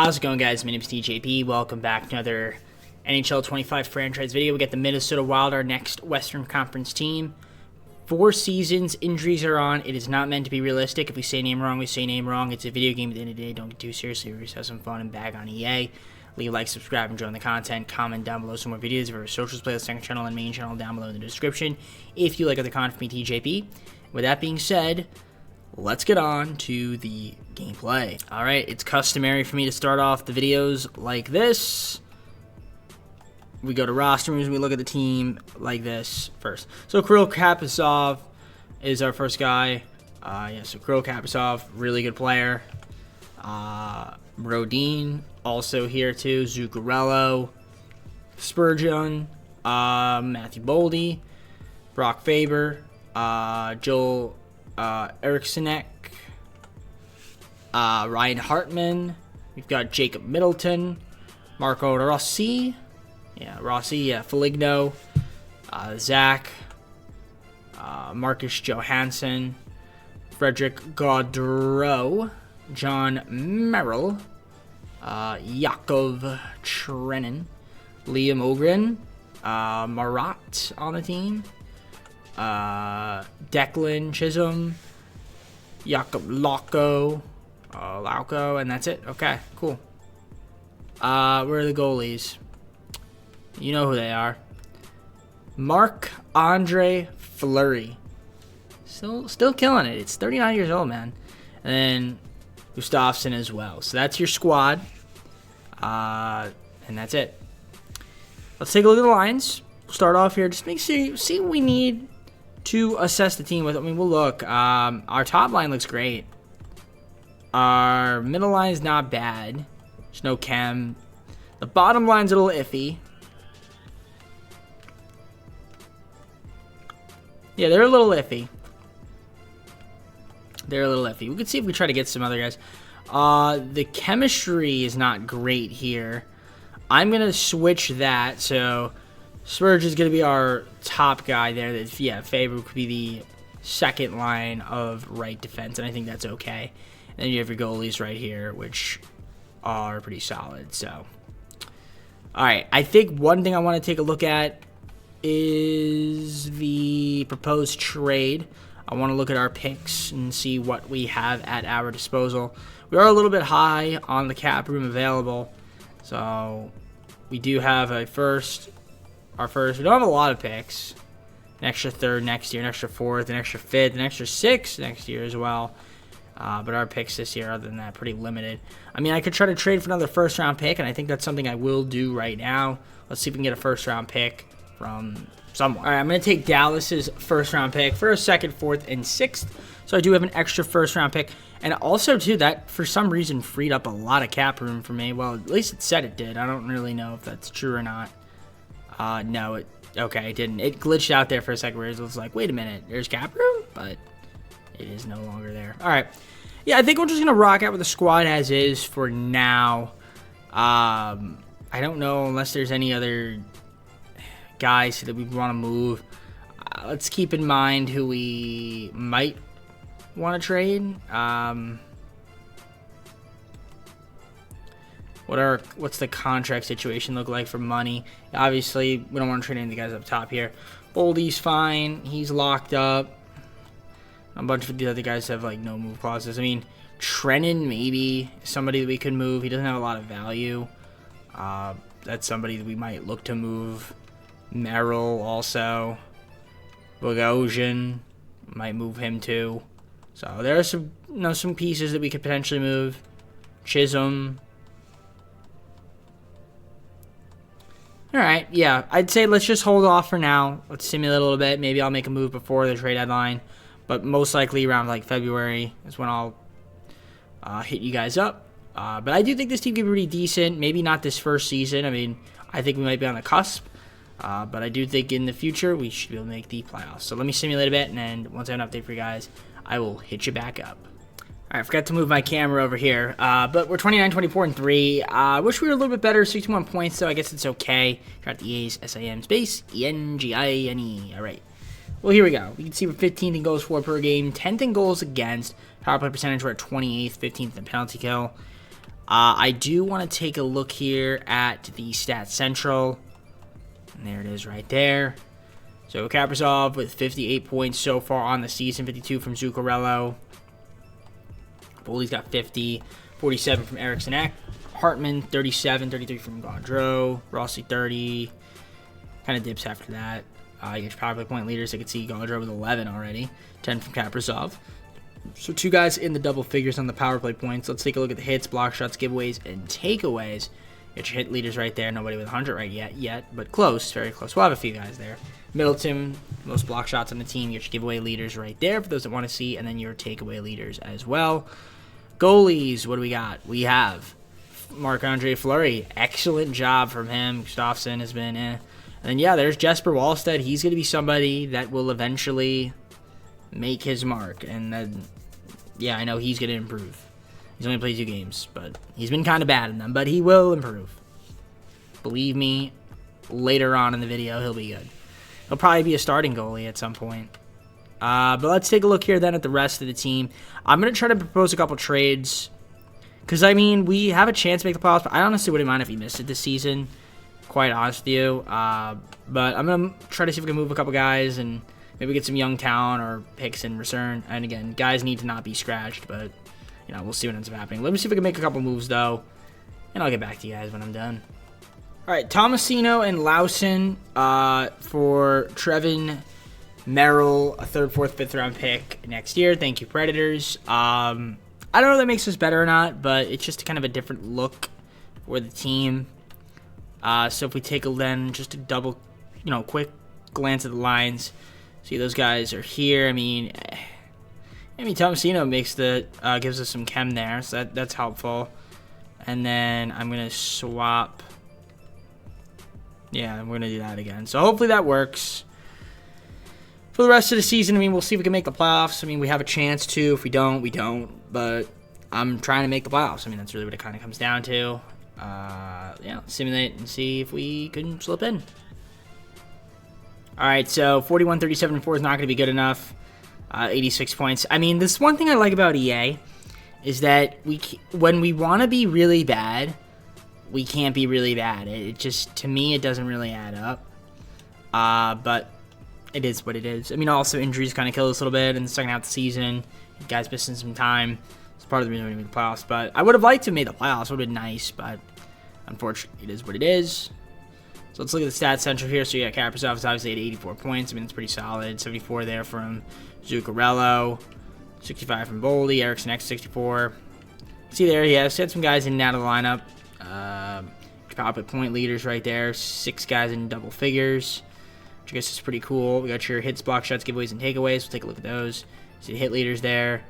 How's it going, guys? My name is TJP. Welcome back to another NHL 25 franchise video. We got the Minnesota Wild, our next Western Conference team. 4 seasons, injuries are on. It is not meant to be realistic. If we say name wrong, we say name wrong. It's a video game at the end of the day. Don't get too seriously. We just have some fun and bag on EA. Leave a like, subscribe, and join the content. Comment down below some more videos of our socials, playlist, second channel, and main channel down below in the description. If you like other content from me, TJP. With that being said, let's get on to the gameplay. Alright, it's customary for me to start off the videos like this. We go to roster moves and we look at the team like this first. So Kirill Kaprizov is our first guy. So Kirill Kaprizov, really good player. Brodin, also here too. Zuccarello, Spurgeon, Matthew Boldy, Brock Faber, Joel Erikssonek, Ryan Hartman. We've got Jacob Middleton, Marco Rossi, Foligno, Zach, Marcus Johansson, Frederick Gaudreau, John Merrill, Yakov Trenin, Liam Ogren, Marat on the team, Declan Chisholm, Jakob Lauko, and that's it. Okay, cool. Where are the goalies? You know who they are. Marc-Andre Fleury. Still killing it. It's 39 years old, man. And then Gustafsson as well. So that's your squad. And that's it. Let's take a look at the lines. We'll start off here. Just see what we need to assess the team with. I mean, we'll look. Our top line looks great. Our middle line is not bad. There's no chem. The bottom line's a little iffy. Yeah, they're a little iffy. We could see if we try to get some other guys. The chemistry is not great here. I'm going to switch that. So, Spurge is going to be our top guy there. Faber could be the second line of right defense, and I think that's okay. And then you have your goalies right here, which are pretty solid. So, all right. I think one thing I want to take a look at is the proposed trade. I want to look at our picks and see what we have at our disposal. We are a little bit high on the cap room available, so we do have our first. We don't have a lot of picks. An extra third next year, an extra fourth, an extra fifth, an extra sixth next year as well. But our picks this year, other than that, pretty limited. I mean, I could try to trade for another first-round pick, and I think that's something I will do right now. Let's see if we can get a first-round pick from somewhere. All right, I'm going to take Dallas's first-round pick for a second, fourth, and sixth. So I do have an extra first-round pick. And also, too, that for some reason freed up a lot of cap room for me. Well, at least it said it did. I don't really know if that's true or not. No, it didn't. It glitched out there for a second where it was like, wait a minute, there's cap room? But it is no longer there. All right. Yeah, I think we're just going to rock out with the squad as is for now. I don't know unless there's any other guys that we want to move. Let's keep in mind who we might want to trade. What's the contract situation look like for money? Obviously, we don't want to trade any of the guys up top here. Boldy's fine. He's locked up. A bunch of the other guys have like no move clauses. I mean, Trenin maybe somebody that we could move. He doesn't have a lot of value. That's somebody that we might look to move. Merrill also. Bogosian, might move him too. So there are some pieces that we could potentially move. Chisholm. All right, yeah, I'd say let's just hold off for now. Let's simulate a little bit. Maybe I'll make a move before the trade deadline, but most likely around like February is when I'll hit you guys up. But I do think this team could be pretty decent. Maybe not this first season. I mean, I think we might be on the cusp. But I do think in the future we should be able to make the playoffs. So let me simulate a bit, and then once I have an update for you guys, I will hit you back up. All right, I forgot to move my camera over here. But we're 29, 24, and 3. Wish we were a little bit better. 61 points, so I guess it's okay. Got the A's, S-A-M space, E-N-G-I-N-E. All right. Well, here we go. We can see we're 15th in goals for per game, 10th in goals against. Power play percentage, we're at 28th, 15th in penalty kill. I do want to take a look here at the Stats Central. And there it is right there. So Kaprizov with 58 points so far on the season, 52 from Zuccarello. Boldy's got 50, 47 from Eriksson Ek. Hartman, 37, 33 from Gaudreau. Rossi, 30. Kind of dips after that. You get your power play point leaders. I can see Gaudreau with 11 already. 10 from Kaprizov. So 2 guys in the double figures on the power play points. Let's take a look at the hits, block shots, giveaways, and takeaways. Get your hit leaders right there. Nobody with 100 right yet, but close, very close. We'll have a few guys there. Middleton, most block shots on the team. Get your giveaway leaders right there for those that want to see, and then your takeaway leaders as well. Goalies, what do we got? We have Marc-Andre Fleury. Excellent job from him. Gustafsson has been And then, yeah, there's Jesper Wallstedt. He's going to be somebody that will eventually make his mark. And then, yeah, I know he's going to improve. He's only played 2 games, but he's been kind of bad in them. But he will improve. Believe me, later on in the video, he'll be good. He'll probably be a starting goalie at some point. But let's take a look here then at the rest of the team. I'm going to try to propose a couple trades. Because, I mean, we have a chance to make the playoffs, but I honestly wouldn't mind if we missed it this season. Quite honest with you. But I'm going to try to see if we can move a couple guys and maybe get some young talent or picks in return. And, again, guys need to not be scratched, but, you know, we'll see what ends up happening. Let me see if we can make a couple moves, though. And I'll get back to you guys when I'm done. All right, Tomasino and Lawson for Trevin Merrill, a 3rd, 4th, 5th round pick next year. Thank you, Predators. I don't know if that makes us better or not, but it's just kind of a different look for the team. So if we take just a double, quick glance at the lines, see those guys are here. I mean, Tomasino gives us some chem there, so that's helpful. And then I'm gonna swap. Yeah, we're gonna do that again. So hopefully that works. For the rest of the season, I mean, we'll see if we can make the playoffs. I mean, we have a chance to. If we don't, we don't. But I'm trying to make the playoffs. I mean, that's really what it kind of comes down to. Yeah, simulate and see if we can slip in. All right, so 41, 37, and 4 is not going to be good enough. 86 points. I mean, this one thing I like about EA is that when we want to be really bad, we can't be really bad. It just, to me, it doesn't really add up. But it is what it is. I mean, also injuries kind of kill us a little bit in the second half of the season. You guys missing some time. It's part of the reason we made the playoffs. But I would have liked to have made the playoffs. It would have been nice, but unfortunately, it is what it is. So let's look at the stats central here. So yeah, Kaprizov is obviously at 84 points. I mean, it's pretty solid. 74 there from Zuccarello. 65 from Boldy. Eriksson Ek 64. See there, he had some guys in and out of the lineup. Power play point leaders right there. 6 guys in double figures, which I guess is pretty cool. We got your hits, block shots, giveaways, and takeaways. We'll take a look at those. See the hit leaders there.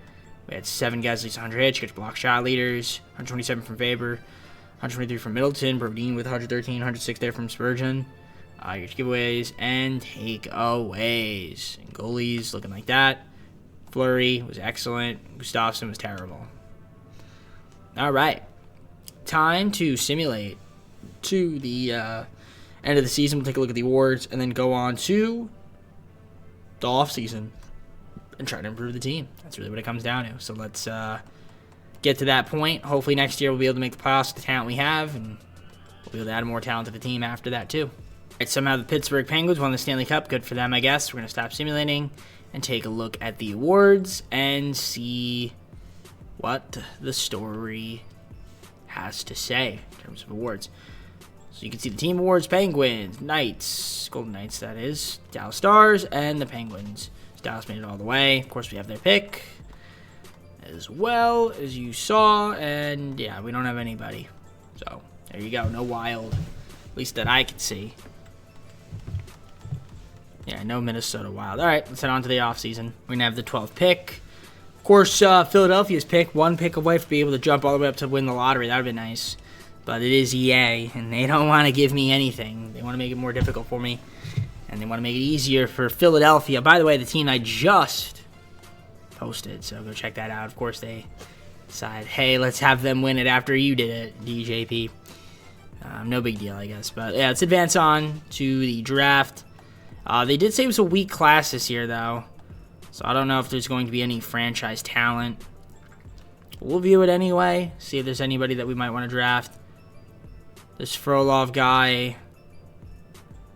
We had 7 guys at least 100 hits. You got your block shot leaders. 127 from Faber. 123 from Middleton. Brodin with 113. 106 there from Spurgeon. Your giveaways and takeaways. And goalies looking like that. Fleury was excellent. Gustafsson was terrible. All right. Time to simulate to the end of the season. We'll take a look at the awards and then go on to the offseason and try to improve the team. That's really what it comes down to. So let's get to that point. Hopefully next year we'll be able to make the playoffs with the talent we have, and we'll be able to add more talent to the team after that too. All right, somehow the Pittsburgh Penguins won the Stanley Cup. Good for them, I guess. We're going to stop simulating and take a look at the awards and see what the story has to say in terms of awards. So you can see the team awards: Penguins, Knights, Golden Knights that is, Dallas Stars, and the Penguins. Dallas made it all the way. Of course, we have their pick as well, as you saw, and yeah, we don't have anybody. So there you go, no Wild, at least that I can see. Yeah, no Minnesota Wild. All right, let's head on to the offseason. We're going to have the 12th pick. Of course, Philadelphia's pick, 1 pick away from being able to jump all the way up to win the lottery. That would be nice. But it is EA, and they don't want to give me anything. They want to make it more difficult for me, and they want to make it easier for Philadelphia. By the way, the team I just posted, so go check that out. Of course, they decide, hey, let's have them win it after you did it, DJP. No big deal, I guess. But yeah, let's advance on to the draft. They did say it was a weak class this year, though. So I don't know if there's going to be any franchise talent. We'll view it anyway. See if there's anybody that we might want to draft. This Frolov guy.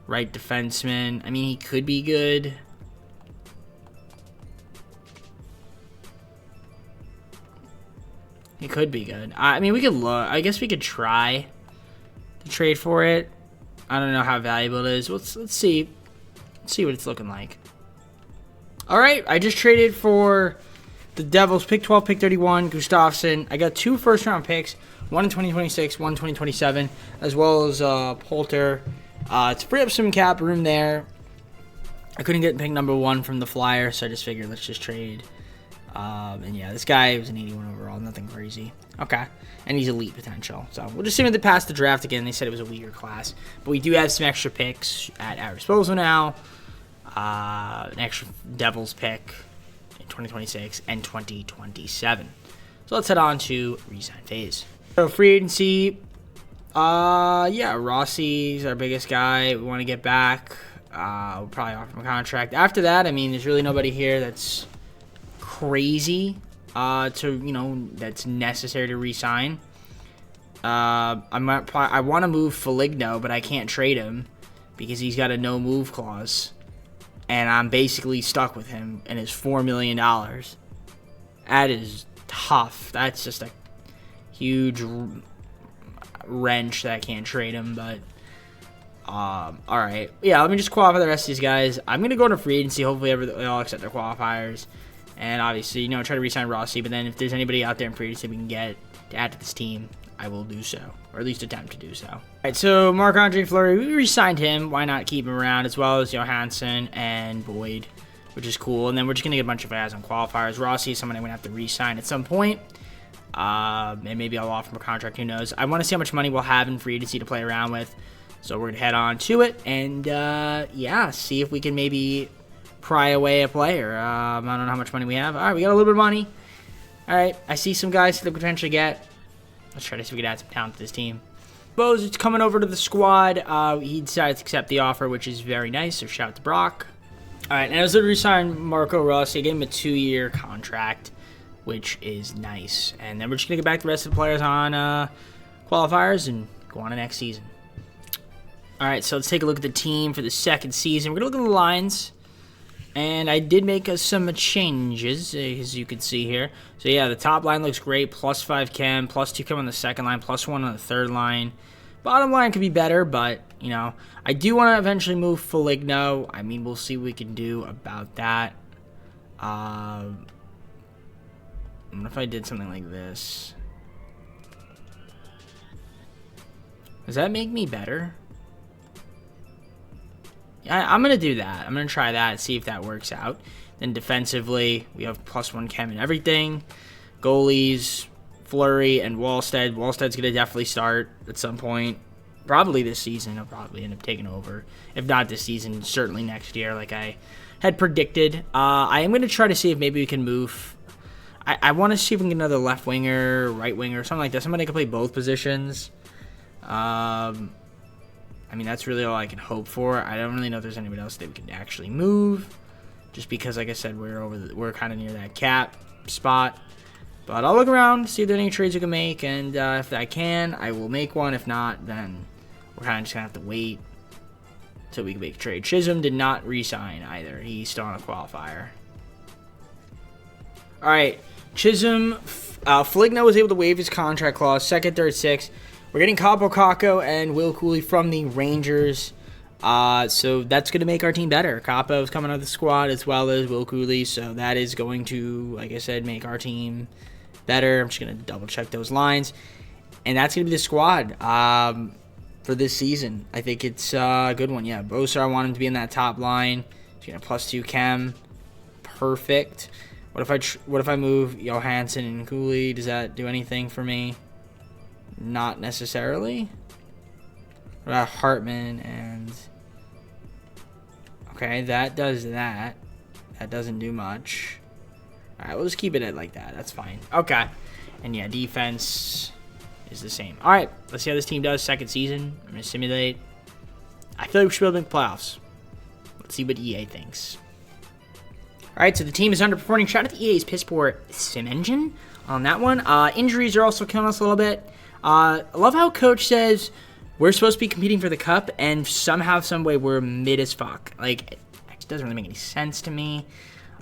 Right defenseman. I mean, he could be good. He could be good. I mean, we could look. I guess we could try to trade for it. I don't know how valuable it is. Let's see. Let's see what it's looking like. All right, I just traded for the Devils, pick 12, pick 31, Gustafsson. I got 2 first-round picks, one in 2026, one in 2027, as well as Poulter. To free up some cap room there. I couldn't get pick number 1 from the Flyers, so I just figured let's just trade. And yeah, this guy was an 81 overall, nothing crazy. Okay, and he's elite potential. So we'll just see him to pass the draft again. They said it was a weaker class, but we do have some extra picks at our disposal now. An extra Devils pick in 2026 and 2027. So let's head on to re-sign phase. So free agency. Yeah, Rossi's our biggest guy. We want to get back. We'll probably offer him a contract. After that, I mean, there's really nobody here that's crazy that's necessary to re-sign. I want to move Foligno, but I can't trade him because he's got a no move clause, and I'm basically stuck with him and his $4 million. That is tough. That's just a huge wrench that I can't trade him, but all right. Yeah, let me just qualify the rest of these guys. I'm going to go into free agency. Hopefully they all accept their qualifiers. And obviously, try to re-sign Rossi. But then if there's anybody out there in free agency we can get to add to this team, I will do so. Or at least attempt to do so. All right, so Marc-Andre Fleury, we re-signed him. Why not keep him around, as well as Johansson and Boyd, which is cool. And then we're just going to get a bunch of guys on qualifiers. Rossi is someone I'm going to have to re-sign at some point. And maybe I'll offer him a contract, who knows. I want to see how much money we'll have in free agency to play around with. So we're going to head on to it and, yeah, see if we can maybe pry away a player. I don't know how much money we have. All right, we got a little bit of money. All right, I see some guys that we potentially get. Let's try to see if we can add some talent to this team. Bose is coming over to the squad. He decided to accept the offer, which is very nice, so shout out to Brock. All right, and I was going to resign Marco Rossi. I gave him a 2-year contract, which is nice. And then we're just going to get back the rest of the players on qualifiers and go on to next season. All right, so let's take a look at the team for the second season. We're going to look at the lines. And I did make some changes, as you can see here. So, yeah, the top line looks great. +5 chem, +2 chem on the second line, +1 on the third line. Bottom line could be better, but, I do want to eventually move Foligno. I mean, we'll see what we can do about that. What if I did something like this? Does that make me better? I'm going to do that. I'm going to try that, see if that works out. Then defensively, we have +1 chem and everything. Goalies, Fleury and Wallstead. Wallstead's going to definitely start at some point. Probably this season. He'll probably end up taking over. If not this season, certainly next year, like I had predicted. I am going to try to see if maybe we can move. I want to see if we can get another left winger, right winger, something like that. Somebody can play both positions. I mean, that's really all I can hope for. I don't really know if there's anybody else that we can actually move, just because, like I said, we're kind of near that cap spot. But I'll look around, see if there are any trades we can make, and if I can, I will make one. If not, then we're kind of just going to have to wait until we can make a trade. Chisholm did not re-sign either. He's still on a qualifier. All right, Chisholm, Foligno was able to waive his contract clause, second, third, sixth. We're getting Kaapo Kakko and Will Cooley from the Rangers. So that's going to make our team better. Kaapo is coming out of the squad as well as Will Cooley. So that is going to, like I said, make our team better. I'm just going to double check those lines. And that's going to be the squad for this season. I think it's a good one. Yeah, Bosa, I want him to be in that top line. He's going to +2 chem. Perfect. What if I move Johansson and Cooley? Does that do anything for me? Not necessarily. What about Hartman and... Okay, that does that. That doesn't do much. Alright, we'll just keep it at like that. That's fine. Okay. And yeah, defense is the same. Alright, let's see how this team does. Second season. I'm going to simulate. I feel like we should be able to make playoffs. Let's see what EA thinks. Alright, so the team is underperforming. Shout out to EA's piss poor sim engine. on that one. Injuries are also killing us a little bit. I love how coach says we're supposed to be competing for the cup, and somehow, some way, we're mid as fuck. Like, it doesn't really make any sense to me.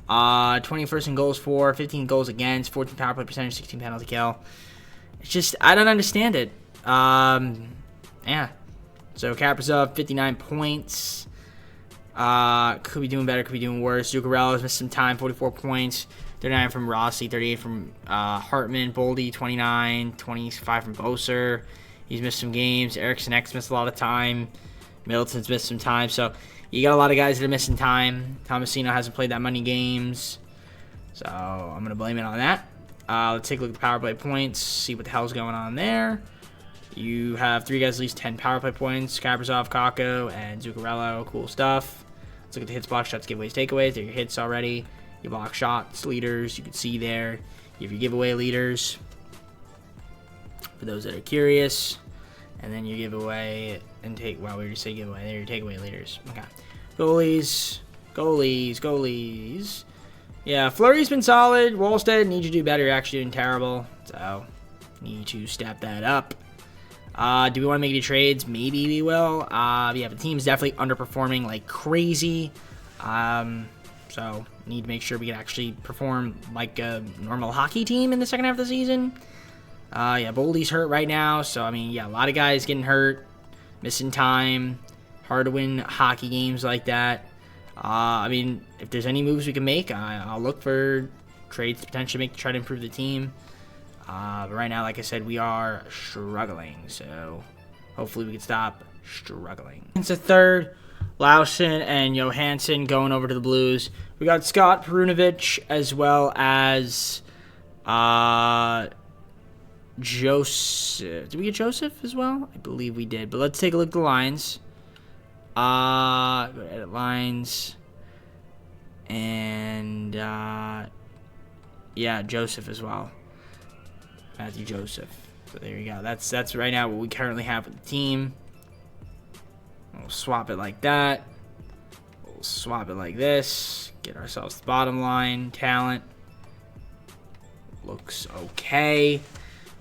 21st in goals for, 15 goals against, 14 power play percentage, 16 penalty kill. It's just, I don't understand it. Yeah. So Kaprizov, 59 points. Could be doing better, could be doing worse. Zuccarello's missed some time, 44 points. 39 from Rossi, 38 from Hartman. Boldy, 29, 25 from Boser. He's missed some games. Eriksson X missed a lot of time. Middleton's missed some time. So you got a lot of guys that are missing time. Tomasino hasn't played that many games. So I'm going to blame it on that. Let's take a look at the power play points, see what the hell's going on there. You have 3 guys at least 10 power play points. Kaprizov, Kakko, and Zuccarello. Cool stuff. Let's look at the hits, block shots, giveaways, takeaways. They're your hits already. Your block shots, leaders, you can see there. You have your giveaway leaders, for those that are curious. And then your giveaway and take, well, we already say giveaway. They're your takeaway leaders. Okay. Goalies. Yeah, Fleury's been solid. Wallstead needs to do better. You're actually doing terrible. So, need to step that up. Do we want to make any trades? Maybe we will. Yeah, the team's definitely underperforming like crazy. So, need to make sure we can actually perform like a normal hockey team in the second half of the season. Yeah, Boldy's hurt right now. So, I mean, yeah, a lot of guys getting hurt, missing time. Hard to win hockey games like that. I mean, if there's any moves we can make, I'll look for trades to potentially make to try to improve the team. But right now, like I said, we are struggling. So, hopefully we can stop struggling. It's a third. Lausen and Johansson going over to the Blues. We got Scott Perunovich as well as Joseph. Did we get Joseph as well? I believe we did. But let's take a look at the lines. Go to edit lines. And yeah, Joseph as well. Matthew Joseph. So there you go. That's right now what we currently have with the team. We'll swap it like that. We'll swap it like this. Get ourselves the bottom line. Talent. Looks okay.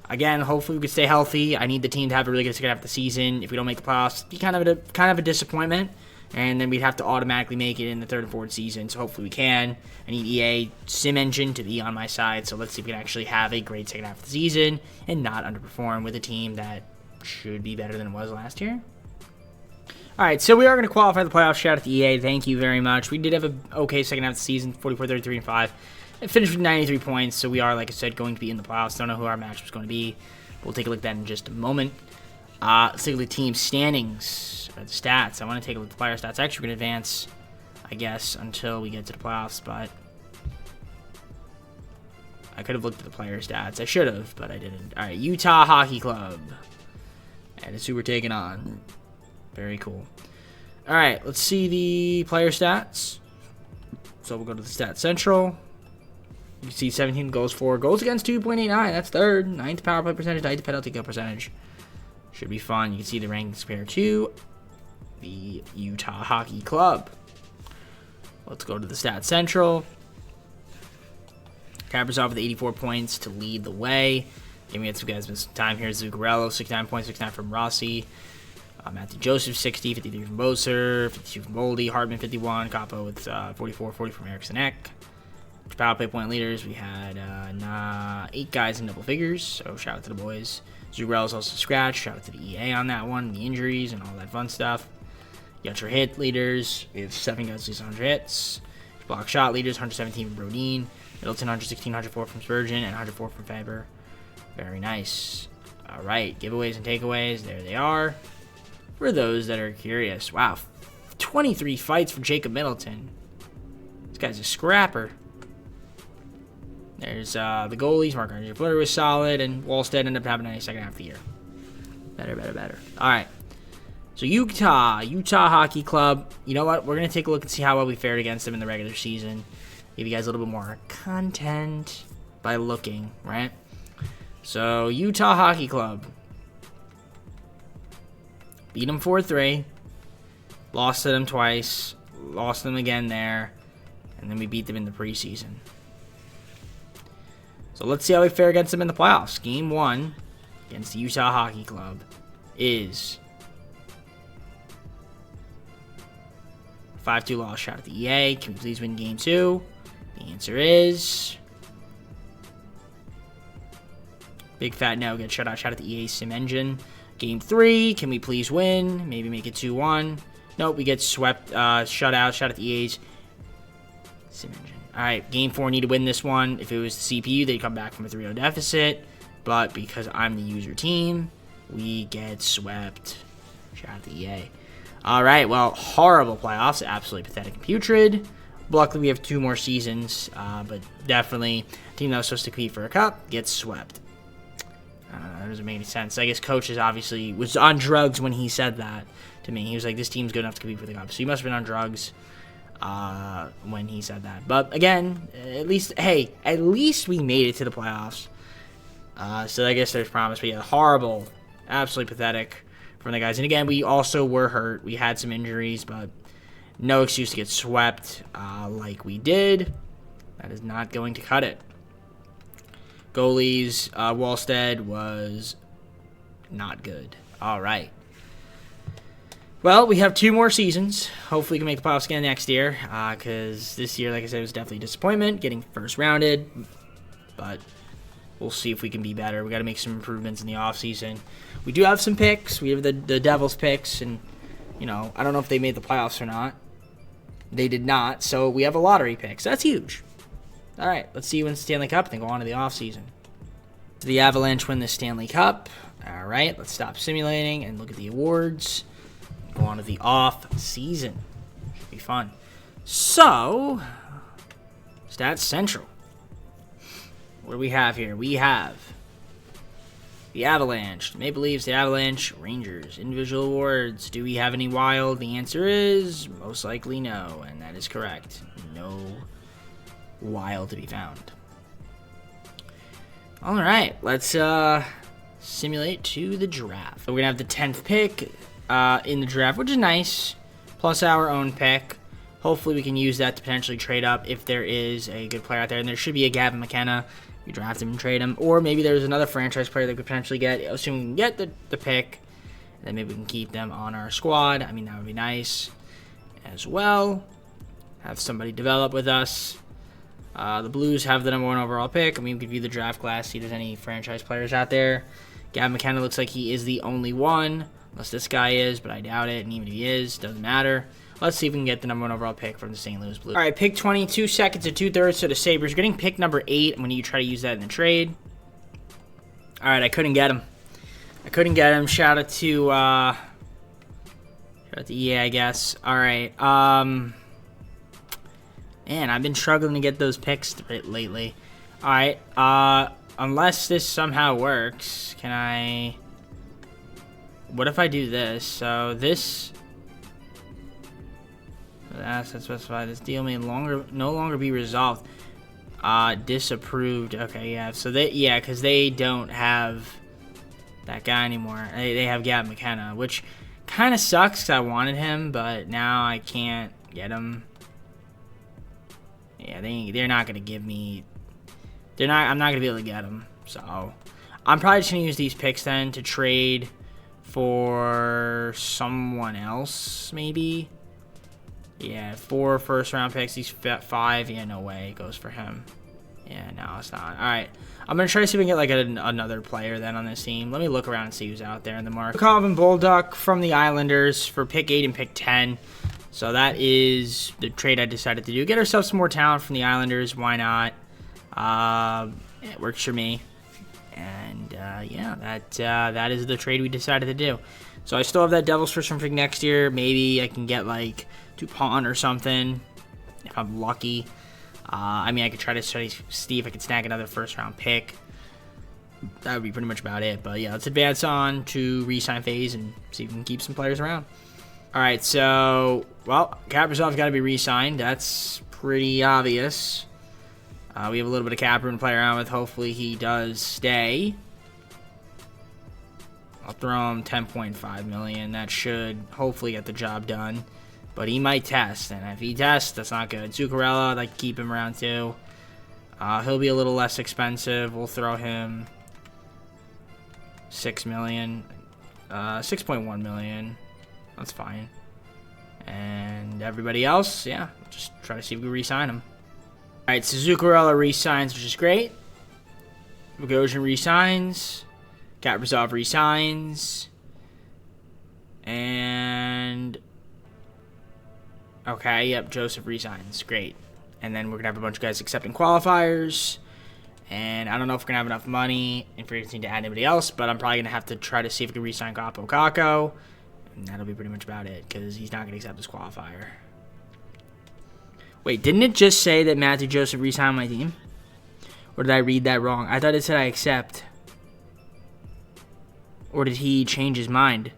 Again, hopefully we can stay healthy. I need the team to have a really good second half of the season. If we don't make the playoffs, it'd be kind of a disappointment. And then we'd have to automatically make it in the third and fourth season. So hopefully we can. I need EA Sim Engine to be on my side. So let's see if we can actually have a great second half of the season and not underperform with a team that should be better than it was last year. All right, so we are going to qualify the playoffs. Shout out to EA. Thank you very much. We did have an okay second half of the season, 44, 33, and 5. It finished with 93 points, so we are, like I said, going to be in the playoffs. Don't know who our matchup is going to be. We'll take a look at that in just a moment. Let's take a look at the team standings, or the stats. I want to take a look at the player stats. Actually, we're going to advance, I guess, until we get to the playoffs, but I could have looked at the player stats. I should have, but I didn't. All right, Utah Hockey Club. And it's who we're taking on. Very cool. All right, let's see the player stats. So we'll go to the Stats Central. You can see 17 goals for. Goals against 2.89. That's third. 9th power play percentage. 9th penalty kill percentage. Should be fun. You can see the rankings compared to the Utah Hockey Club. Let's go to the Stats Central. Kaprizov with 84 points to lead the way. Then we had some guys missing time here. Zuccarello, 69 points, 69 from Rossi. Matthew Joseph, 60, 53 from Boser, 52 from Boldy, Hartman, 51, Capo with 44, 40 from Eriksson Ek. Power play point leaders, we had 8 guys in double figures, so shout out to the boys. Zuccarello's also scratched, shout out to the EA on that one, the injuries and all that fun stuff. You got your hit leaders, we have 7 guys with 100 hits. Block shot leaders, 117 from Brodin, Middleton, 116, 104 from Spurgeon, and 104 from Faber. Very nice. All right, giveaways and takeaways, there they are. For those that are curious, wow, 23 fights for Jacob Middleton. This guy's a scrapper. There's the goalies. Mark Andre Fleury was solid, and Wallstead ended up having a nice second half of the year. Better. All right. So Utah Hockey Club. You know what? We're going to take a look and see how well we fared against them in the regular season. Give you guys a little bit more content by looking, right? So Utah Hockey Club. Beat them 4-3. Lost to them twice. Lost them again there. And then we beat them in the preseason. So let's see how we fare against them in the playoffs. Game 1 against the Utah Hockey Club is 5-2 loss. Shout out to EA. Can we please win Game 2? The answer is big fat no. Get shut out. Shout out to EA Sim Engine. Game 3. Can we please win? Maybe make it 2-1. Nope, we get swept. Shut out. Shout out to EA's Sim Engine. Alright, Game 4, need to win this one. If it was the CPU, they'd come back from a 3-0 deficit. But because I'm the user team, we get swept. Shout out to EA. Alright, well, horrible playoffs. Absolutely pathetic and putrid. Luckily, we have 2 more seasons. But definitely, a team that was supposed to compete for a cup gets swept. That doesn't make any sense. I guess coaches obviously was on drugs when he said that to me. He was like, this team's good enough to compete for the cup. So he must have been on drugs when he said that. But again, at least we made it to the playoffs. So I guess there's promise. But yeah, horrible, absolutely pathetic from the guys. And again, we also were hurt. We had some injuries, but no excuse to get swept like we did. That is not going to cut it. Goalies, Wallstead was not good. All right. Well, we have 2 more seasons. Hopefully we can make the playoffs again next year. Because this year, like I said, was definitely a disappointment. Getting first rounded. But we'll see if we can be better. We got to make some improvements in the offseason. We do have some picks. We have the Devils picks. And, you know, I don't know if they made the playoffs or not. They did not. So we have a lottery pick. So that's huge. All right, let's see who wins the Stanley Cup and then go on to the offseason. The Avalanche win the Stanley Cup. All right, let's stop simulating and look at the awards. Go on to the offseason. Should be fun. So, Stats Central. What do we have here? We have the Avalanche, Maple Leafs, the Avalanche, Rangers. Individual awards. Do we have any wild? The answer is most likely no, and that is correct. No wild to be found. All right, let's simulate to the draft. We're gonna have the 10th pick in the draft, which is nice, plus our own pick. Hopefully we can use that to potentially trade up if there is a good player out there, and there should be a Gavin McKenna. You draft him and trade him, or maybe there's another franchise player that we could potentially get, assuming we can get the pick, and then maybe we can keep them on our squad. I mean, that would be nice as well. Have somebody develop with us. The Blues have the #1 overall pick. I mean, we could view the draft class, see if there's any franchise players out there. Gavin McKenna looks like he is the only one, unless this guy is, but I doubt it. And even if he is, doesn't matter. Let's see if we can get the #1 overall pick from the St. Louis Blues. All right, pick 22 seconds and 2/3. So the Sabres getting pick number 8 when you try to use that in the trade. All right, I couldn't get him. Shout out to EA, I guess. All right. Man, I've been struggling to get those picks lately. All right. Unless this somehow works, can I? What if I do this? So this. Assets specified. This deal may no longer be resolved. Disapproved. Okay, yeah. So because they don't have that guy anymore. They have Gavin McKenna, which kind of sucks because I wanted him, but now I can't get him. Yeah, they're not gonna give me. I'm not gonna be able to get them. So I'm probably just gonna use these picks then to trade for someone else, maybe. Yeah, 4 first-round picks. These 5. Yeah, no way it goes for him. Yeah, no, it's not. All right, I'm gonna try to see if we can get like another player then on this team. Let me look around and see who's out there in the market. Calvin Bolduc from the Islanders for pick 8 and pick 10. So that is the trade I decided to do. Get ourselves some more talent from the Islanders. Why not? It works for me. And yeah, that is the trade we decided to do. So I still have that Devils first round pick next year. Maybe I can get like Dupont or something if I'm lucky. I mean, I could try to see if I could snag another first round pick. That would be pretty much about it. But yeah, let's advance on to re-sign phase and see if we can keep some players around. All right, so, well, Kaprizov's got to be re-signed. That's pretty obvious. We have a little bit of cap room to play around with. Hopefully he does stay. I'll throw him $10.5 million. That should hopefully get the job done. But he might test, and if he tests, that's not good. Zuccarello, I'd like to keep him around too. He'll be a little less expensive. We'll throw him 6 million, 6.1 million. That's fine. And everybody else, yeah, just try to see if we can re-sign him. All right, so Zuccarello re-signs, which is great. Bogosian re-signs. Kaprizov re-signs. And okay, yep, Joseph re-signs. Great. And then we're going to have a bunch of guys accepting qualifiers. And I don't know if we're going to have enough money in free agency to add anybody else, but I'm probably going to have to try to see if we can re-sign Capo Caco. And that'll be pretty much about it, because he's not going to accept this qualifier. Wait, didn't it just say that Matthew Joseph re-signed my team? Or did I read that wrong? I thought it said I accept. Or did he change his mind?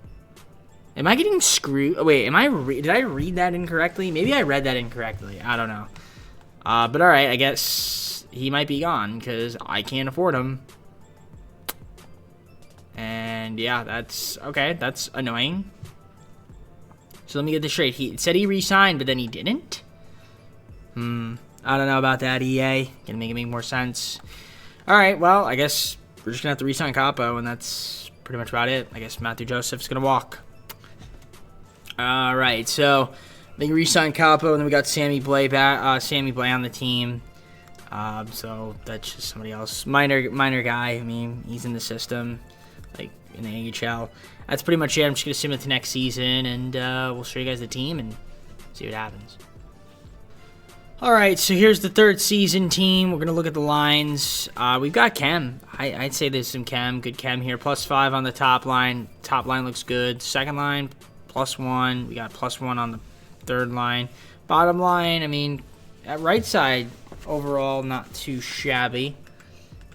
Am I getting screwed? Oh, wait, did I read that incorrectly? Maybe I read that incorrectly. I don't know. But alright, I guess he might be gone because I can't afford him. And yeah, that's okay. That's annoying. So let me get this straight. He said he re-signed, but then he didn't? I don't know about that, EA. Gonna make it make more sense. Alright, well, I guess we're just gonna have to re-sign Capo, and that's pretty much about it. I guess Matthew Joseph's gonna walk. Alright, so they re-signed Capo, and then we got Sammy Blay back. Sammy Blay on the team. So that's just somebody else. Minor guy. I mean, he's in the system, like in the AHL. That's pretty much it. I'm just gonna sim it to next season, and we'll show you guys the team and see what happens. Alright, so here's the third season team. We're going to look at the lines. We've got chem. I'd say there's some chem. Good chem here. +5 on the top line. Top line looks good. Second line, +1. We got +1 on the third line. Bottom line, I mean, at right side, overall, not too shabby.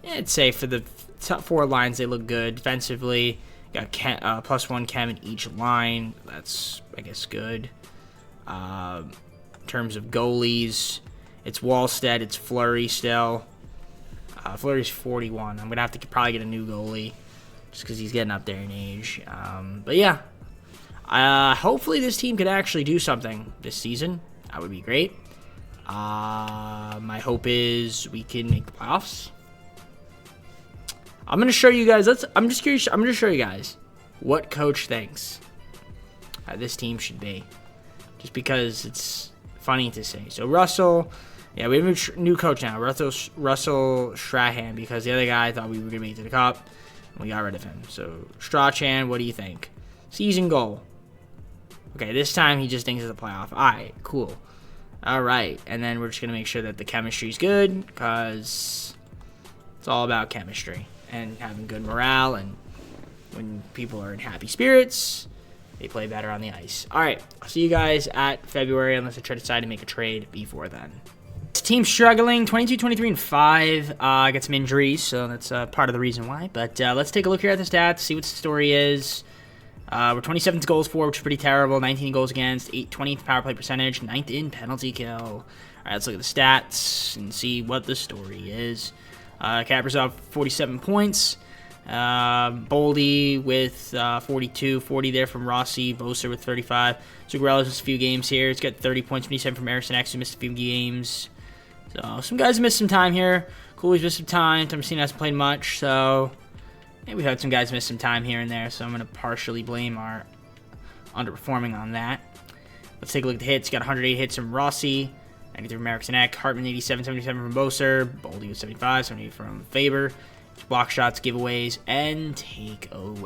I'd say for the top 4 lines, they look good. Defensively, got +1 chem in each line. That's, I guess, good. In terms of goalies, it's Wallstead, it's Fleury still. Fleury's 41. I'm going to have to probably get a new goalie just because he's getting up there in age. But yeah, hopefully this team could actually do something this season. That would be great. My hope is we can make the playoffs. I'm going to show you guys. I'm just curious. I'm going to show you guys what coach thinks this team should be, just because it's funny to say. So Russell, yeah, we have a new coach now, Russell Strahan, because the other guy thought we were gonna make it to the cup, and we got rid of him. So Strachan, what do you think? Season goal. Okay, this time he just thinks it's a playoff. All right, cool. All right, and then we're just gonna make sure that the chemistry's good, because it's all about chemistry and having good morale, and when people are in happy spirits, they play better on the ice. All right, I'll see you guys at February, unless I try to decide to make a trade before then. Team struggling, 22, 23, and 5. I got some injuries, so that's part of the reason why. But let's take a look here at the stats, see what the story is. We're 27th goals for, which is pretty terrible. 19 goals against, 20th power play percentage, 9th in penalty kill. All right, let's look at the stats and see what the story is. Kaprizov, 47 points. Boldy with 42, 40 there from Rossi, Boser with 35. Zuccarello's missed a few games here. It's got 30 points, 27 from Harrison X, who missed a few games. So some guys missed some time here. Cooley's missed some time. Thomasina hasn't played much, so we've had some guys miss some time here and there, so I'm going to partially blame our underperforming on that. Let's take a look at the hits. Got 108 hits from Rossi, 93 from Harrison X, Hartman 87, 77 from Boser, Boldy with 75, 78 from Faber. Block shots, giveaways, and takeaways.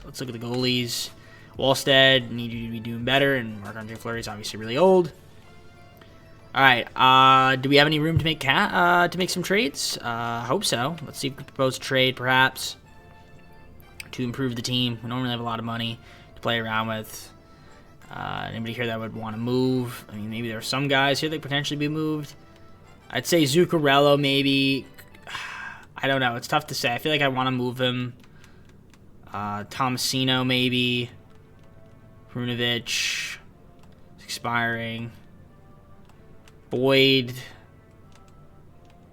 Let's look at the goalies. Wallstead need you to be doing better, and Marc-Andre Fleury is obviously really old. All right, do we have any room to make some trades? Hope so. Let's see if we can propose a trade, perhaps, to improve the team. We don't really have a lot of money to play around with. Anybody here that would want to move? I mean, maybe there are some guys here that could potentially be moved. I'd say Zuccarello, maybe. I don't know. It's tough to say. I feel like I want to move him. Tomasino, maybe. Runovich. Expiring. Boyd.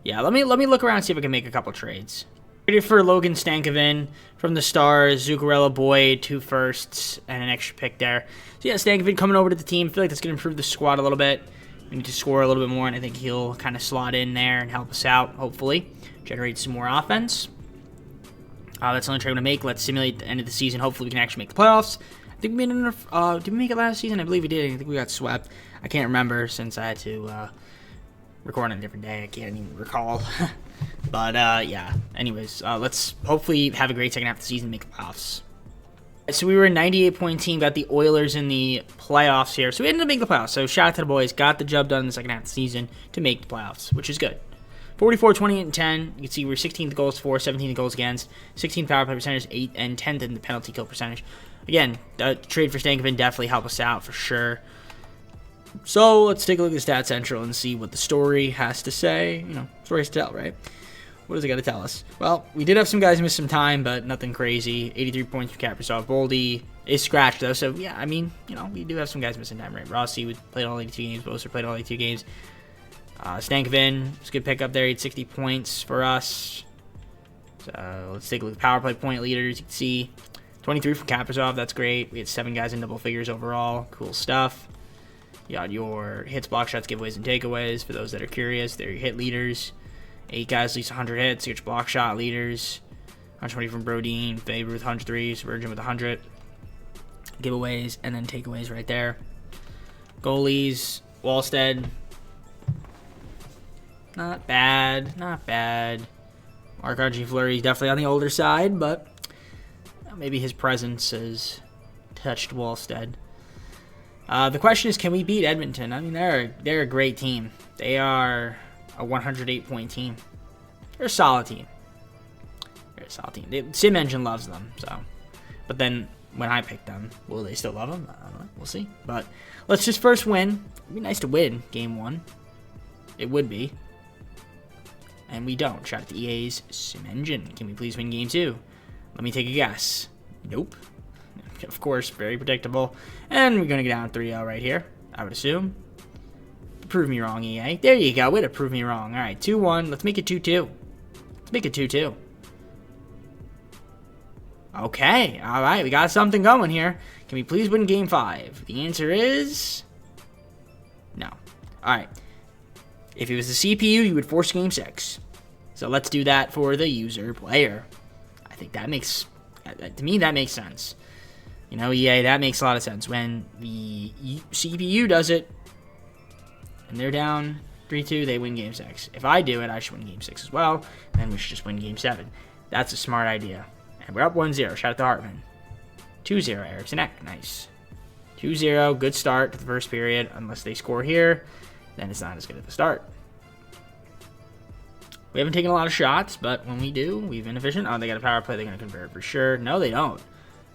Yeah, let me look around and see if I can make a couple trades. Traded for Logan Stankoven from the Stars. Zuccarello, Boyd, 2 firsts, and an extra pick there. So yeah, Stankoven coming over to the team. I feel like that's going to improve the squad a little bit. We need to score a little bit more, and I think he'll kind of slot in there and help us out, hopefully. Generate some more offense. That's the only trade I'm going to make. Let's simulate the end of the season. Hopefully we can actually make the playoffs. I think we made enough. Did we make it last season? I believe we did. I think we got swept. I can't remember since I had to record on a different day. I can't even recall. But, yeah. Anyways, let's hopefully have a great second half of the season and make the playoffs. So we were a 98-point team, got the Oilers in the playoffs here. So we ended up making the playoffs. So shout out to the boys. Got the job done in the second half of the season to make the playoffs, which is good. 44, 28, and 10. You can see we're 16th goals for, 17th goals against, 16th power play percentage, 8 and 10th in the penalty kill percentage. Again, trade for Stankoven definitely helped us out for sure. So let's take a look at Stat Central and see what the story has to say. You know, stories to tell, right? What does it got to tell us? Well, we did have some guys miss some time, but nothing crazy. 83 points for Kaprizov. Boldy is scratched, though. So, yeah, I mean, you know, we do have some guys missing time, right? Rossi played all 82 games. Boser played all 82 games. Stankoven was a good pickup there. He had 60 points for us. So, let's take a look at power play point leaders. You can see 23 from Kaprizov. That's great. We had 7 guys in double figures overall. Cool stuff. You got your hits, block shots, giveaways, and takeaways. For those that are curious, they're your hit leaders. 8 guys, at least 100 hits. Your block shot leaders. 120 from Brodin. Babe with 103. Virgin with 100. Giveaways, and then takeaways right there. Goalies. Wallstead. Not bad. Not bad. Marc-Andre Fleury definitely on the older side, but maybe his presence has touched Wallstead. The question is, can we beat Edmonton? I mean, they're a great team. They are a 108-point team. They're a solid team. They're a solid team. Sim Engine loves them, so. But then when I pick them, will they still love them? I don't know. We'll see. But let's just first win. It'd be nice to win Game 1. It would be. And we don't. Shout out to EA's Sim Engine. Can we please win Game 2? Let me take a guess. Nope. Of course, very predictable. And we're going to get down 3-0 right here, I would assume. Prove me wrong, EA. There you go. Way to prove me wrong. All right, 2-1. Let's make it 2-2. Let's make it 2-2. Okay. All right, we got something going here. Can we please win Game 5? The answer is no. All right. If it was the CPU, you would force Game 6. So let's do that for the user player. I think that makes, to me, that makes sense. You know, EA, that makes a lot of sense. When the CPU does it, and they're down 3-2, they win Game 6. If I do it, I should win Game 6 as well, and then we should just win Game 7. That's a smart idea. And we're up 1-0. Shout out to Hartman. 2-0, Eriksson Ek. Nice. 2-0, good start to the first period. Unless they score here, then it's not as good of a start. We haven't taken a lot of shots, but when we do, we've been efficient. Oh, they got a power play. They're going to convert for sure. No, they don't.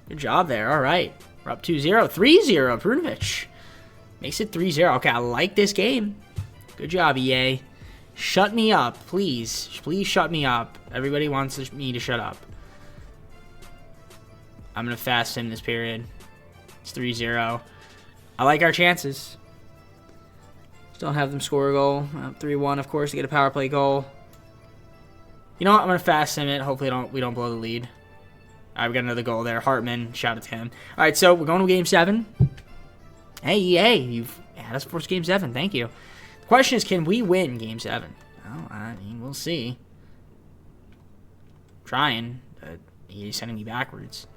Good job there. All right. We're up 2-0. 3-0, Prunovich. Makes it 3-0. Okay, I like this game. Good job, EA. Shut me up, please. Please shut me up. Everybody wants me to shut up. I'm going to fast sim this period. It's 3-0. I like our chances. Still have them score a goal. 3-1, of course, to get a power play goal. You know what? I'm going to fast sim it. Hopefully we don't blow the lead. All right, we got another goal there. Hartman, shout out to him. All right, so we're going to Game 7. Hey, EA, you've had us force Game 7. Thank you. The question is, can we win Game 7? Well, I mean, we'll see. I'm trying, but he's sending me backwards.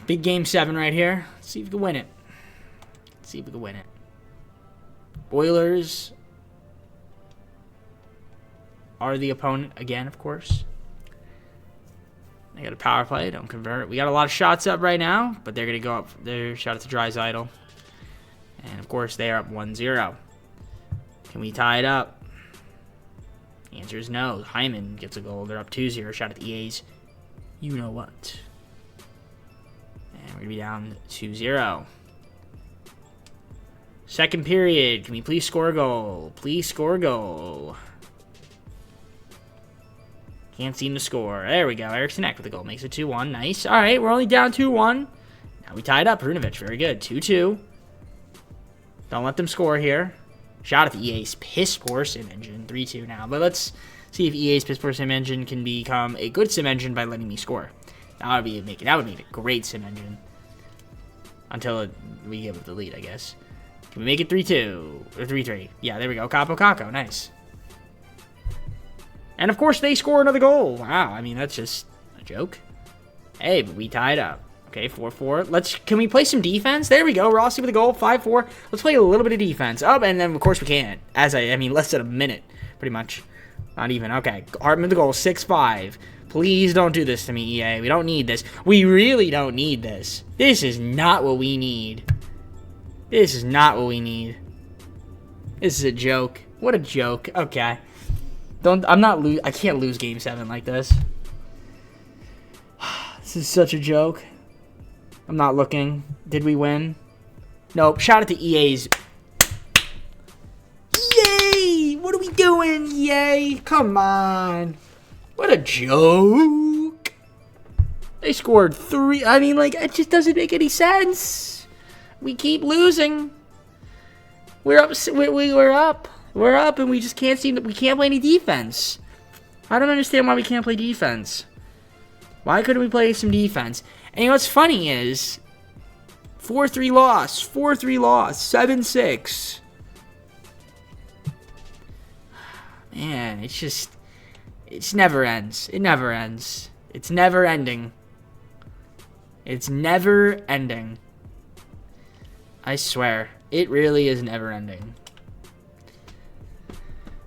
Big Game 7 right here. Let's see if we can win it. Let's see if we can win it. Oilers are the opponent again, of course. They got a power play. Don't convert. We got a lot of shots up right now, but they're going to go up there. Shout out to Draisaitl. And, of course, they are up 1-0. Can we tie it up? The answer is no. Hyman gets a goal. They're up 2-0. Shout out to EA's. You know what? And we're going to be down 2-0. Second period. Can we please score a goal? Please score a goal. Can't seem to score. There we go. Eriksson Ek with the goal. Makes it 2-1. Nice. All right, we're only down 2-1. Now we tied up. Prunovich, very good. 2-2. Don't let them score here. Shout out to EA's piss poor sim engine. 3-2 now. But let's see if EA's piss poor sim engine can become a good sim engine by letting me score. That would make it a great sim engine. Until we give it the lead, I guess. Can we make it 3-2 or 3-3? Yeah, there we go. Capo Caco, nice. And of course they score another goal. Wow, I mean that's just a joke. Hey, but we tied up. Okay, 4-4. Can we play some defense? There we go. Rossi with a goal. 5-4. Let's play a little bit of defense. Oh, and then of course we can't. I mean less than a minute, pretty much. Not even. Okay, Hartman with the goal. 6-5. Please don't do this to me, EA. We don't need this. We really don't need this. This is not what we need. This is not what we need. This is a joke. What a joke. Okay. I can't lose game 7 like this. This is such a joke. I'm not looking. Did we win? Nope. Shout out to EA's. Yay! What are we doing? Yay! Come on. What a joke. They scored 3. I mean, like, it just doesn't make any sense. We keep losing. We're up. We're up. We're up, and we just can't seem that we can't play any defense. I don't understand why we can't play defense. Why couldn't we play some defense? And you know what's funny is 4-3 loss, 4-3 loss, 7-6. Man, it never ends. It never ends. It's never ending. It's never ending. I swear, it really is never ending.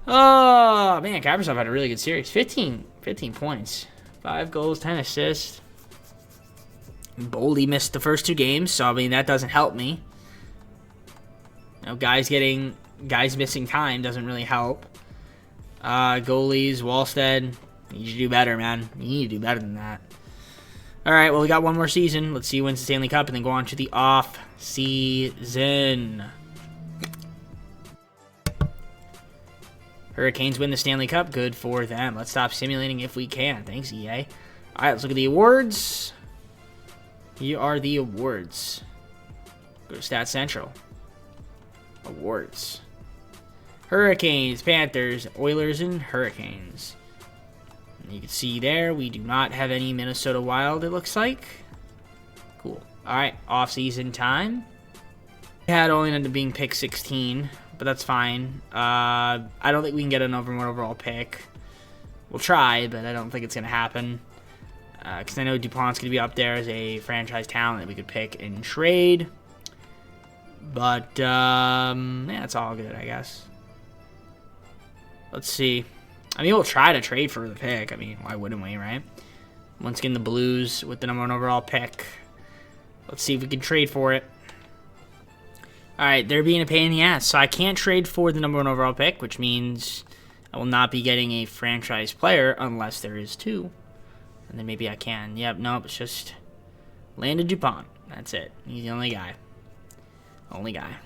Oh, man, Kaprizov had a really good series. 15 points. 5 goals, 10 assists. Boldy missed the first 2 games, so, I mean, that doesn't help me. You know, guys missing time doesn't really help. Goalies, Wallstead, you need to do better, man. You need to do better than that. All right, well, we got one more season. Let's see who wins the Stanley Cup, and then go on to the off-season. Hurricanes win the Stanley Cup. Good for them. Let's stop simulating if we can. Thanks, EA. All right, let's look at the awards. Here are the awards. Go to Stat Central. Awards. Hurricanes, Panthers, Oilers, and Hurricanes. And you can see there, we do not have any Minnesota Wild, it looks like. Cool. All right, off-season time. Had only ended up being pick 16. But that's fine. I don't think we can get an #1 overall pick. We'll try, but I don't think it's going to happen. Because I know DuPont's going to be up there as a franchise talent that we could pick and trade. But, yeah, it's all good, I guess. Let's see. I mean, we'll try to trade for the pick. I mean, why wouldn't we, right? Once again, the Blues with the #1 overall pick. Let's see if we can trade for it. Alright, they're being a pain in the ass. So I can't trade for the #1 overall pick, which means I will not be getting a franchise player unless there is 2. And then maybe I can. Yep, nope, it's just Landon DuPont. That's it. He's the only guy. Only guy.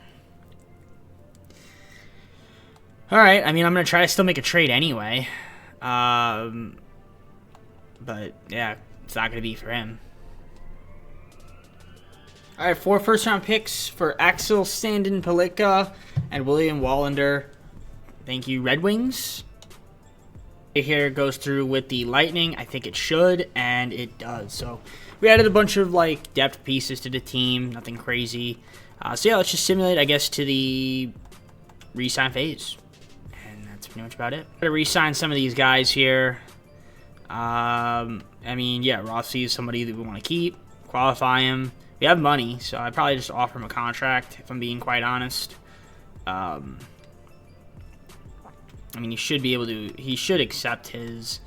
Alright, I mean, I'm going to try to still make a trade anyway. But, yeah, it's not going to be for him. All right, 4 first-round picks for Axel Sandin Pellikka and William Wallander. Thank you, Red Wings. Here goes through with the Lightning. I think it should, and it does. So we added a bunch of like depth pieces to the team. Nothing crazy. So yeah, let's just simulate, I guess, to the re-sign phase. And that's pretty much about it. I'm gonna re-sign some of these guys here. I mean, yeah, Rossi is somebody that we want to keep. Qualify him. We have money, so I'd probably just offer him a contract, if I'm being quite honest. I mean, he should be able to, he should accept his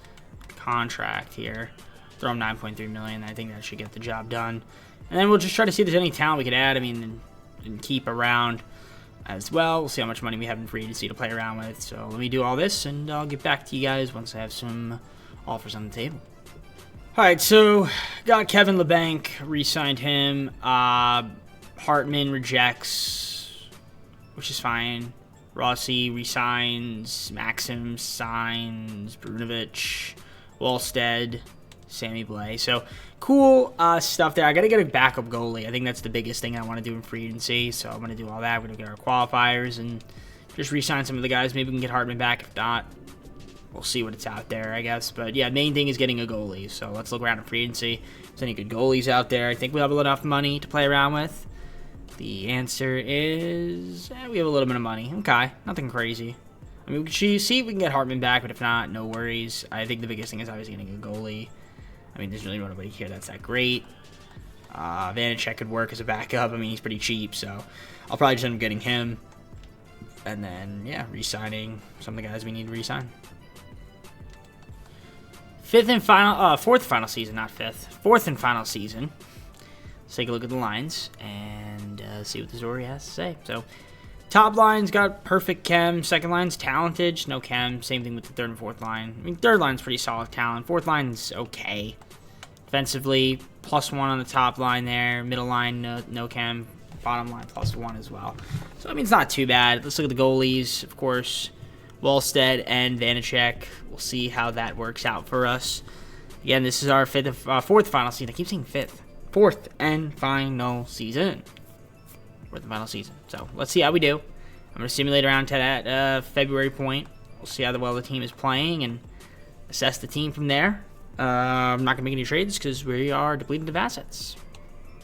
contract here. Throw him $9.3 million. I think that should get the job done. And then we'll just try to see if there's any talent we could add, I mean, and keep around as well. We'll see how much money we have in free agency to play around with. So let me do all this, and I'll get back to you guys once I have some offers on the table. Alright, so got Kevin LeBanc, re-signed him. Hartman rejects, which is fine. Rossi resigns. Maxim signs. Brunovich, Wallstead, Sammy Blais. So cool stuff there. I got to get a backup goalie. I think that's the biggest thing I want to do in free agency. So I'm going to do all that. We're going to get our qualifiers and just re-sign some of the guys. Maybe we can get Hartman back. If not, we'll see what it's out there, I guess. But, yeah, main thing is getting a goalie. So let's look around in free agency. If there's any good goalies out there, I think we'll have enough money to play around with. The answer is we have a little bit of money. Okay, nothing crazy. I mean, we can see if we can get Hartman back, but if not, no worries. I think the biggest thing is obviously getting a goalie. I mean, there's really nobody here that's that great. Vanacek could work as a backup. I mean, he's pretty cheap, so I'll probably just end up getting him. And then, yeah, re-signing some of the guys we need to re-sign. Fourth and final season, not fifth. Fourth and final season. Let's take a look at the lines and see what the Zori has to say. So, top line's got perfect chem. Second line's talented, just no chem. Same thing with the third and fourth line. I mean, third line's pretty solid talent. Fourth line's okay. Defensively, +1 on the top line there. Middle line, no chem. Bottom line, +1 as well. So, I mean, it's not too bad. Let's look at the goalies, of course. Wallstead and Vanacek. We'll see how that works out for us. Again, this is our fourth final season. I keep saying fifth. Fourth and final season. Fourth and final season. So, let's see how we do. I'm going to simulate around to that February point. We'll see how well the team is playing and assess the team from there. I'm not going to make any trades because we are depleted of assets.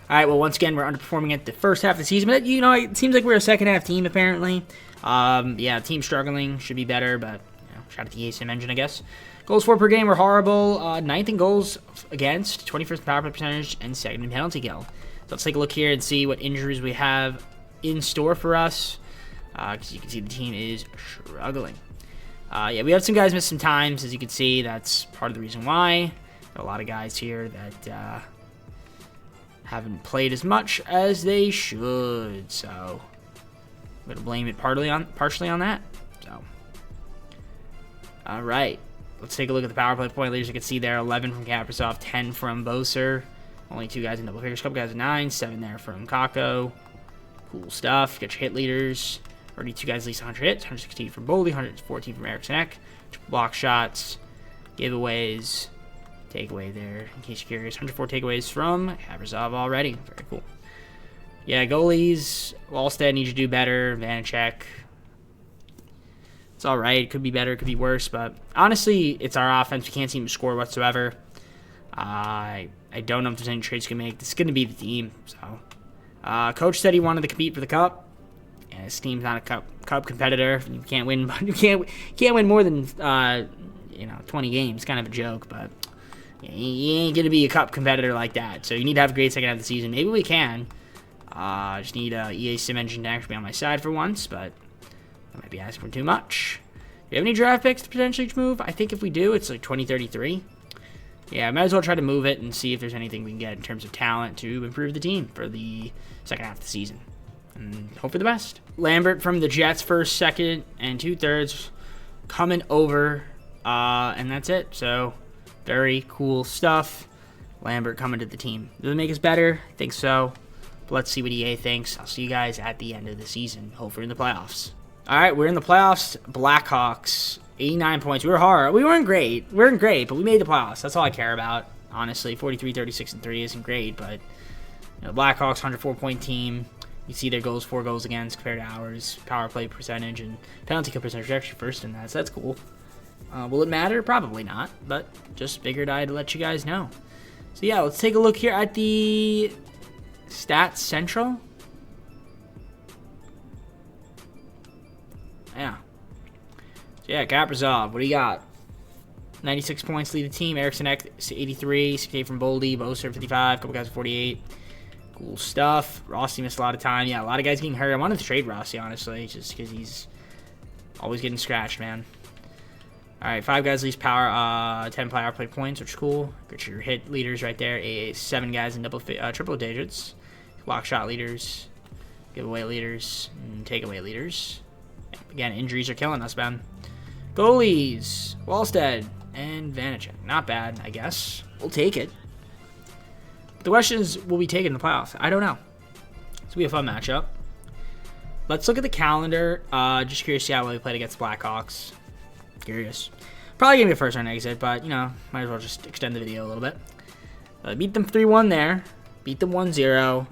All right, well, once again, we're underperforming at the first half of the season. But, you know, it seems like we're a second-half team, apparently. Yeah, the team's struggling. Should be better, but, you know, shout out to the ASM engine, I guess. Goals for per game were horrible. 9th in goals against, 21st in power play percentage, and 2nd in penalty kill. So let's take a look here and see what injuries we have in store for us. Because you can see the team is struggling. Yeah, we have some guys miss some times, as you can see. That's part of the reason why. There are a lot of guys here that haven't played as much as they should. So I'm going to blame it partially on that. So, all right. Let's take a look at the power play point leaders. You can see there, 11 from Kaprizov, 10 from Boser. Only 2 guys in double figures. A couple guys at 9, 7 there from Kako. Cool stuff. Get your hit leaders. Already 2 guys at least 100 hits. 116 from Boldy, 114 from Eriksson Ek. Block shots, giveaways, takeaway there, in case you're curious. 104 takeaways from Kaprizov already. Very cool. Yeah, goalies, Wallstead needs to do better. Vanacek, it's all right. It could be better, it could be worse, but honestly, it's our offense. We can't seem to score whatsoever. I don't know if there's any trades we can make. This is going to be the team. So, coach said he wanted to compete for the cup. And his team's not a cup competitor. You can't win. You can't win more than 20 games. It's kind of a joke, but you ain't gonna be a cup competitor like that. So you need to have a great second half of the season. Maybe we can. Just need EA Sim Engine to actually be on my side for once, but I might be asking for too much. Do you have any draft picks to potentially move? I think if we do, it's like 2033. Yeah, I might as well try to move it and see if there's anything we can get in terms of talent to improve the team for the second half of the season. And hope for the best. Lambert from the Jets, first, second, and 2/3 coming over. And that's it. So, very cool stuff. Lambert coming to the team. Does it make us better? I think so. But let's see what EA thinks. I'll see you guys at the end of the season. Hopefully in the playoffs. All right, we're in the playoffs. Blackhawks, 89 points. We were hard. We weren't great. We weren't great, but we made the playoffs. That's all I care about, honestly. 43, 36, and 3 isn't great, but Blackhawks, 104-point team. You see their goals, 4 goals against compared to ours. Power play percentage and penalty kill percentage are actually first in that, so that's cool. Will it matter? Probably not, but just figured I'd let you guys know. So yeah, let's take a look here at the Stats Central. Yeah. So yeah, Kaprizov, what do you got? 96 points, lead the team. Eriksson Ek, 83. 68 from Boldy. Boser, 55. Couple guys at 48. Cool stuff. Rossi missed a lot of time. Yeah, a lot of guys getting hurt. I wanted to trade Rossi, honestly, just because he's always getting scratched, man. All right, 5 guys least power, 10 power play points, which is cool. Get your hit leaders right there. 7 guys in triple digits. Block shot leaders, giveaway leaders, and takeaway leaders. Again, injuries are killing us, man. Goalies, Wallstead and Vanacek. Not bad, I guess. We'll take it. The question is, will we take it in the playoffs? I don't know. This will be a fun matchup. Let's look at the calendar. Just curious to see how well we played against Blackhawks. Curious. Probably going to be a first round exit, but, might as well just extend the video a little bit. Beat them 3-1 there. Beat them 1-0.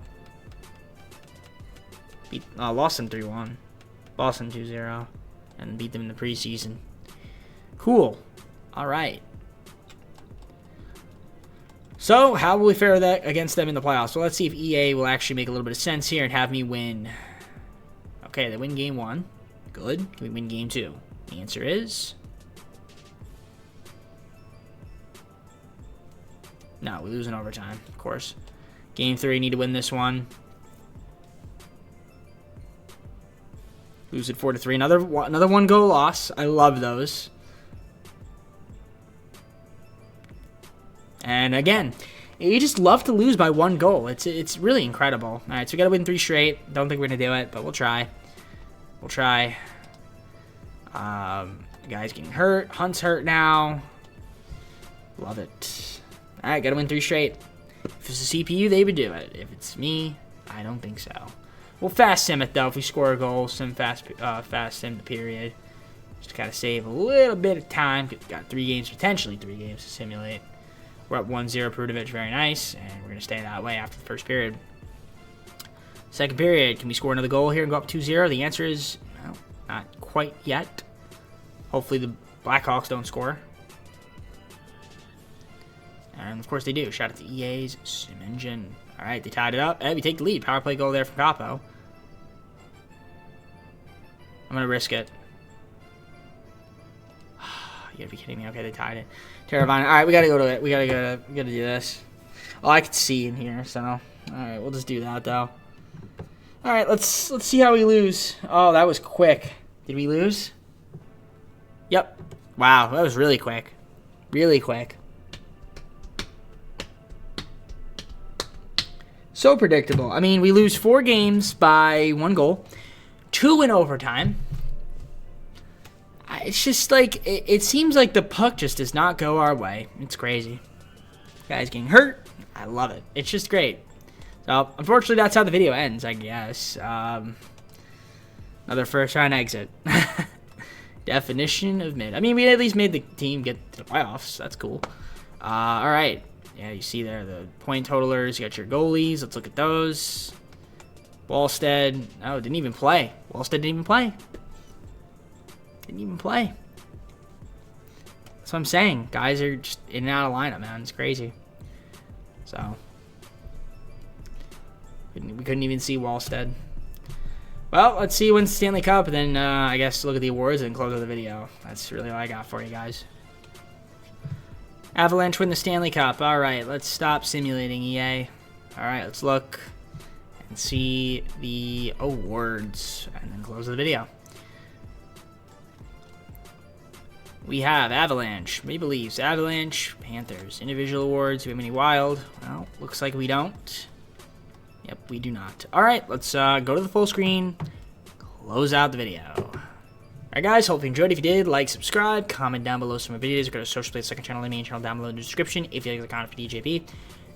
Lost them 3-1. Lost them 2-0. And beat them in the preseason. Cool. All right. So, how will we fare that against them in the playoffs? Well, let's see if EA will actually make a little bit of sense here and have me win. Okay, they win game 1. Good. Can we win game 2? The answer is... no, we lose in overtime, of course. Game 3, need to win this one. Lose it 4-3. Another one-goal loss. I love those. And again, you just love to lose by 1 goal. It's really incredible. All right, so we got to win 3 straight. Don't think we're going to do it, but we'll try. We'll try. The guy's getting hurt. Hunt's hurt now. Love it. All right, got to win 3 straight. If it's the CPU, they would do it. If it's me, I don't think so. We'll fast sim it, though. If we score a goal, fast sim the period. Just to kind of save a little bit of time. Got 3 games, potentially 3 games to simulate. We're up 1-0, Prudovic, very nice. And we're going to stay that way after the first period. Second period, can we score another goal here and go up 2-0? The answer is, no, not quite yet. Hopefully the Blackhawks don't score. And, of course, they do. Shout out to EA's Sim Engine. All right, they tied it up. Hey, we take the lead. Power play goal there from Capo. I'm going to risk it. You gotta be kidding me. Okay, they tied it. Terrifying. All right, we gotta go to it. We gotta do this. Oh, I can see in here, so all right, we'll just do that though. All right, let's see how we lose. Oh, that was quick. Did we lose? Yep. Wow, that was really quick. Really quick. So predictable. I mean, we lose 4 games by 1 goal, 2 in overtime. It's just like, it seems like the puck just does not go our way. It's crazy. Guys getting hurt. I love it. It's just great. So, unfortunately, that's how the video ends, I guess. Another first round exit. Definition of mid. I mean, we at least made the team get to the playoffs. That's cool. All right. Yeah, you see there the point totalers. You got your goalies. Let's look at those. Wallstead. Oh, didn't even play. Wallstead didn't even play. Didn't even play. That's what I'm saying. Guys are just in and out of lineup, man. It's crazy. So, we couldn't even see Wallstead. Well, let's see who wins the Stanley Cup, and then I guess look at the awards and close out the video. That's really all I got for you guys. Avalanche win the Stanley Cup. All right, let's stop simulating, EA. All right, let's look and see the awards, and then close the video. We have Avalanche, Maple Leafs, Avalanche, Panthers. Individual awards, do we have any wild? Well, looks like we don't. Yep, we do not. All right, let's go to the full screen, close out the video. All right, guys, hope you enjoyed. If you did, like, subscribe, comment down below some of my videos. Go to Social Play, second channel, the main channel down below in the description if you like the content for DJP.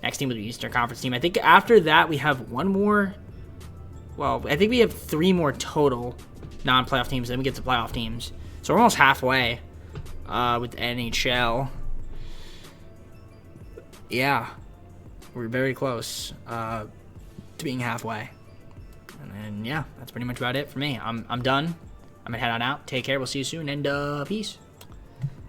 Next team will be the Eastern Conference team. I think after that, we have one more. Well, I think we have 3 more total non-playoff teams. Then we get to playoff teams. So we're almost halfway. With the NHL. Yeah, we're very close to being halfway. And then, yeah, that's pretty much about it for me. I'm done. I'm gonna head on out. Take care. We'll see you soon, and peace.